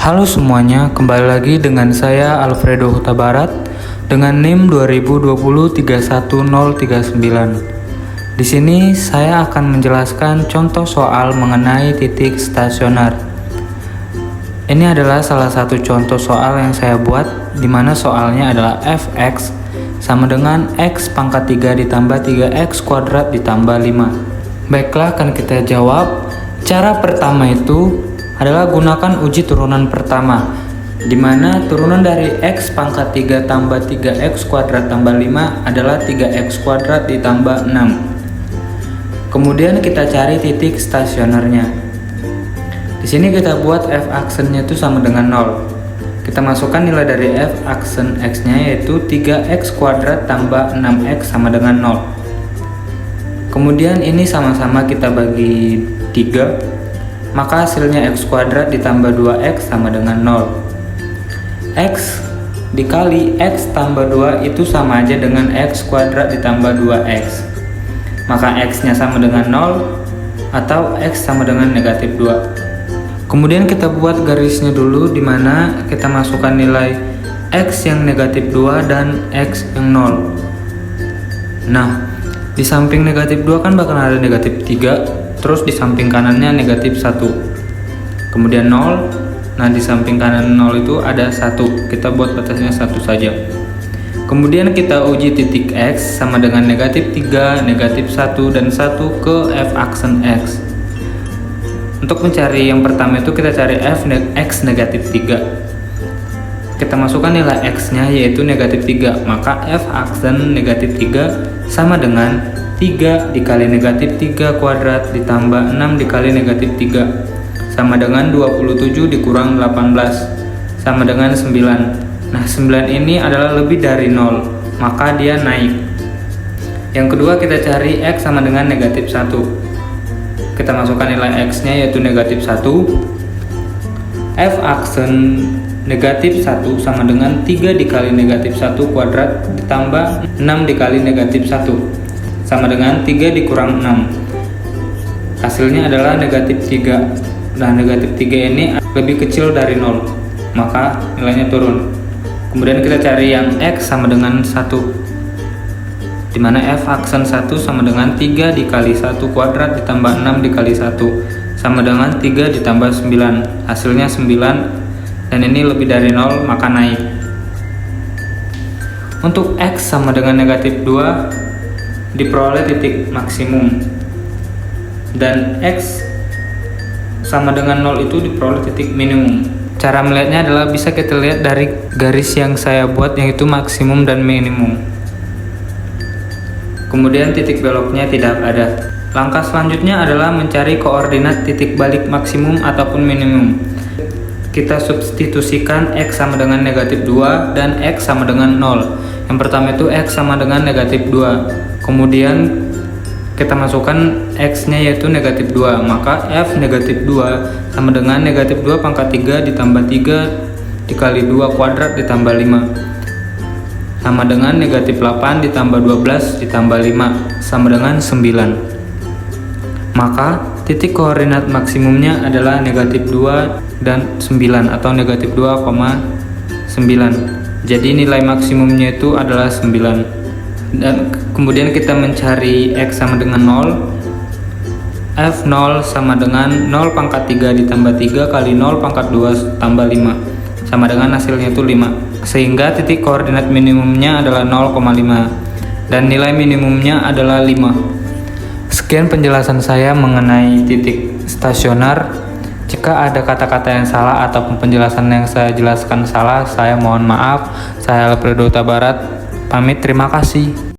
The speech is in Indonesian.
Halo semuanya, kembali lagi dengan saya Alfredo Huta Barat dengan NIM 2020-31039. Di sini saya akan menjelaskan contoh soal mengenai titik stasioner. Ini adalah salah satu contoh soal yang saya buat, di mana soalnya adalah fx sama dengan x pangkat 3 ditambah 3x kuadrat ditambah 5. Baiklah, akan kita jawab. Cara pertama itu adalah gunakan uji turunan pertama, di mana turunan dari x pangkat 3 tambah 3x kuadrat tambah 5 adalah 3x kuadrat ditambah 6. Kemudian kita cari titik stasionernya. Di sini kita buat f aksennya itu sama dengan 0. Kita masukkan nilai dari f aksen x-nya yaitu 3x kuadrat tambah 6x sama dengan 0. Kemudian ini sama-sama kita bagi 3. Maka hasilnya x kuadrat ditambah 2x sama dengan 0. X dikali x tambah 2 itu sama aja dengan x kuadrat ditambah 2x. Maka x nya sama dengan 0 atau x sama dengan negatif 2. Kemudian kita buat garisnya dulu, dimana kita masukkan nilai x yang negatif 2 dan x yang 0. Nah, di samping negatif 2 kan bakal ada negatif 3. Terus di samping kanannya negatif 1, kemudian 0. Nah, di samping kanan 0 itu ada 1. Kita buat batasnya 1 saja. Kemudian kita uji titik x sama dengan negatif 3, negatif 1, dan 1 ke f aksen x. Untuk mencari yang pertama itu kita cari x negatif 3. Kita masukkan nilai x nya yaitu negatif 3. Maka f aksen negatif 3 sama dengan 3 dikali negatif 3 kuadrat ditambah 6 dikali negatif 3 sama dengan 27 dikurang 18 sama dengan 9. Nah, 9 ini adalah lebih dari 0, maka dia naik. Yang kedua, kita cari x sama dengan negatif 1. Kita masukkan nilai x nya yaitu negatif 1. F aksen negatif 1 sama dengan 3 dikali negatif 1 kuadrat ditambah 6 dikali negatif 1 sama dengan 3 dikurang 6. Hasilnya adalah negatif 3. Nah, negatif 3 ini lebih kecil dari 0, maka nilainya turun. Kemudian kita cari yang x sama dengan 1, dimana f aksen 1 sama dengan 3 dikali 1 kuadrat ditambah 6 dikali 1 sama dengan 3 ditambah 9. Hasilnya 9, dan ini lebih dari 0, maka naik. Untuk x sama dengan negatif 2 diperoleh titik maksimum, dan x sama dengan 0 itu diperoleh titik minimum. Cara melihatnya adalah bisa kita lihat dari garis yang saya buat, yaitu maksimum dan minimum. Kemudian titik beloknya tidak ada. Langkah selanjutnya adalah mencari koordinat titik balik maksimum ataupun minimum. Kita substitusikan x sama dengan negatif 2 dan x sama dengan 0. Yang pertama itu x sama dengan negatif 2. Kemudian kita masukkan x nya yaitu negatif 2. Maka f negatif 2 sama dengan negatif 2 pangkat 3 ditambah 3 dikali 2 kuadrat ditambah 5 sama dengan negatif 8 ditambah 12 ditambah 5 sama dengan 9. Maka titik koordinat maksimumnya adalah negatif 2 dan 9 atau negatif 2,9. Jadi nilai maksimumnya itu adalah 9. Dan kemudian kita mencari x sama dengan 0. F0 sama dengan 0 pangkat 3 ditambah 3 kali 0 pangkat 2 tambah 5 sama dengan hasilnya itu 5. Sehingga titik koordinat minimumnya adalah 0,5 dan nilai minimumnya adalah 5. Sekian penjelasan saya mengenai titik stasioner. Jika ada kata-kata yang salah ataupun penjelasan yang saya jelaskan salah, saya mohon maaf. Saya Alfredo Huta Barat, pamit, terima kasih.